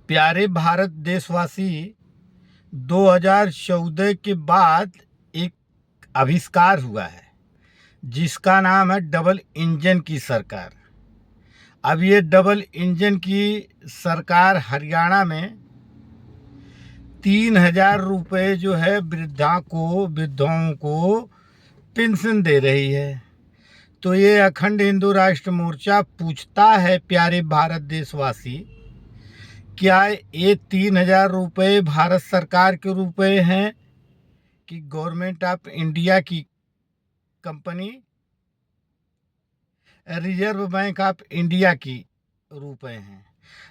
प्यारे भारत देशवासी, 2014 के बाद एक आविष्कार हुआ है जिसका नाम है डबल इंजन की सरकार। अब ये डबल इंजन की सरकार हरियाणा में 3,000 रुपये जो है वृद्धाओं को पेंशन दे रही है। तो ये अखंड हिंदू राष्ट्र मोर्चा पूछता है, प्यारे भारत देशवासी, क्या ये 3,000 रुपये भारत सरकार के रुपए हैं कि गवर्नमेंट ऑफ इंडिया की company reserve bank of India की रुपए हैं?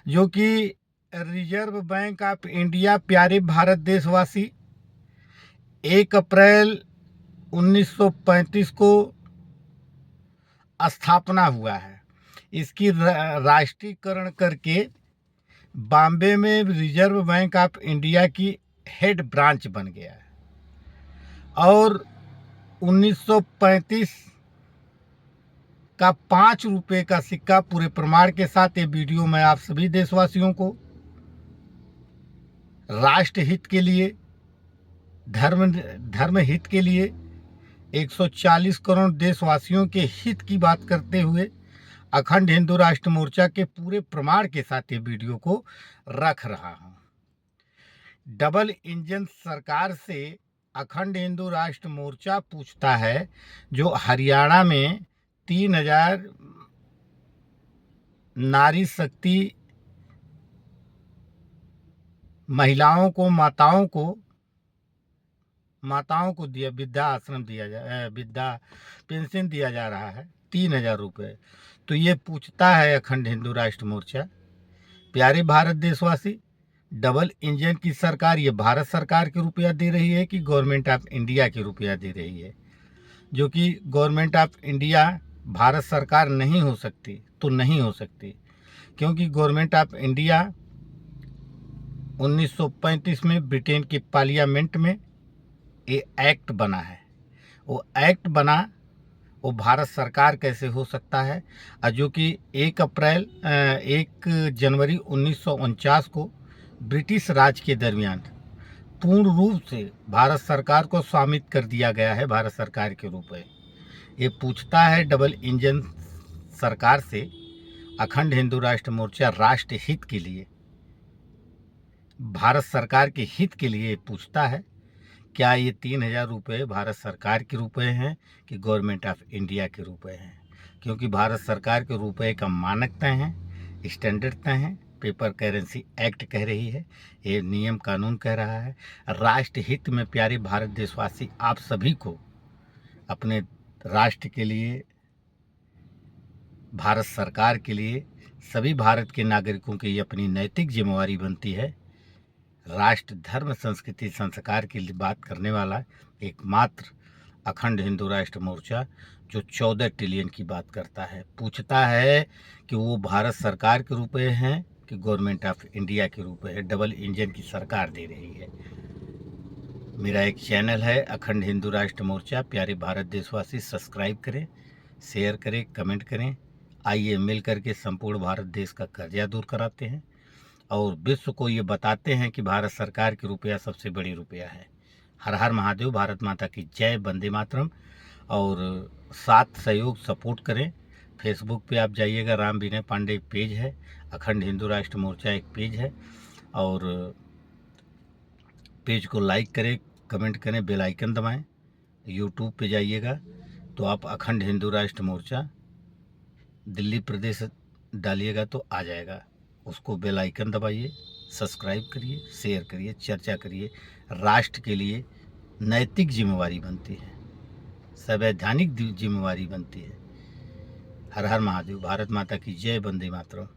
जो कि रिजर्व बैंक ऑफ इंडिया, प्यारे भारत देशवासी, 1 अप्रैल 1935 को स्थापना हुआ है। इसकी राष्ट्रीयकरण करके बॉम्बे में रिजर्व बैंक ऑफ इंडिया की हेड ब्रांच बन गया है। और 1935 का 5 रुपये का सिक्का पूरे प्रमाण के साथ ये वीडियो मैं आप सभी देशवासियों को राष्ट्र हित के लिए, धर्म हित के लिए, 140 करोड़ देशवासियों के हित की बात करते हुए अखंड हिंदू राष्ट्र मोर्चा के पूरे प्रमाण के साथ ये वीडियो को रख रहा हूँ। डबल इंजन सरकार से अखंड हिंदू राष्ट्र मोर्चा पूछता है, जो हरियाणा में 3,000 नारी शक्ति महिलाओं को, माताओं को दिया, वृद्धा आश्रम दिया जा, वृद्धा पेंशन दिया जा रहा है 3,000 रुपये। तो ये पूछता है अखंड हिंदू राष्ट्र मोर्चा, प्यारे भारत देशवासी, डबल इंजन की सरकार ये भारत सरकार के रुपया दे रही है कि गवर्नमेंट ऑफ इंडिया के रुपया दे रही है? जो कि गवर्नमेंट ऑफ इंडिया भारत सरकार नहीं हो सकती, तो नहीं हो सकती, क्योंकि गवर्नमेंट ऑफ इंडिया 1935 में ब्रिटेन की पार्लियामेंट में ये एक्ट बना है। वो एक्ट बना, वो भारत सरकार कैसे हो सकता है? जो कि 1 जनवरी 1949 को ब्रिटिश राज के दरमियान पूर्ण रूप से भारत सरकार को स्वामित्व कर दिया गया है भारत सरकार के रूप में। ये पूछता है डबल इंजन सरकार से अखंड हिंदू राष्ट्र मोर्चा राष्ट्र हित के लिए, भारत सरकार के हित के लिए पूछता है, क्या ये 3,000 रुपये भारत सरकार के रुपए हैं कि गवर्नमेंट ऑफ इंडिया के रुपए हैं? क्योंकि भारत सरकार के रुपए का मानक तय है, स्टैंडर्ड तय है, पेपर करेंसी एक्ट कह रही है, ये नियम कानून कह रहा है। राष्ट्र हित में प्यारे भारत देशवासी, आप सभी को अपने राष्ट्र के लिए, भारत सरकार के लिए, सभी भारत के नागरिकों की अपनी नैतिक जिम्मेवारी बनती है। राष्ट्र, धर्म, संस्कृति, संस्कार की बात करने वाला एकमात्र अखंड हिंदू राष्ट्र मोर्चा, जो 14 ट्रिलियन की बात करता है, पूछता है कि वो भारत सरकार के रुपए हैं कि गवर्नमेंट ऑफ इंडिया के रुपए है? डबल इंजन की सरकार दे रही है। मेरा एक चैनल है अखंड हिंदू राष्ट्र मोर्चा, प्यारे भारत देशवासी, सब्सक्राइब करें, शेयर करें, कमेंट करें। आइए मिल करके संपूर्ण भारत देश का कर्जा दूर कराते हैं और विश्व को ये बताते हैं कि भारत सरकार की रुपया सबसे बड़ी रुपया है। हर हर महादेव, भारत माता की जय, वंदे मातरम। और साथ सहयोग सपोर्ट करें। फेसबुक पे आप जाइएगा, राम विनय पांडे एक पेज है, अखंड हिंदू राष्ट्र मोर्चा एक पेज है, और पेज को लाइक करें, कमेंट करें, बेल आइकन दबाएं। यूट्यूब पे जाइएगा तो आप अखंड हिंदू राष्ट्र मोर्चा दिल्ली प्रदेश डालिएगा तो आ जाएगा, उसको बेल आइकन दबाइए, सब्सक्राइब करिए, शेयर करिए, चर्चा करिए। राष्ट्र के लिए नैतिक जिम्मेवारी बनती है, संवैधानिक जिम्मेवारी बनती है। हर हर महादेव, भारत माता की जय, वंदे मातरम।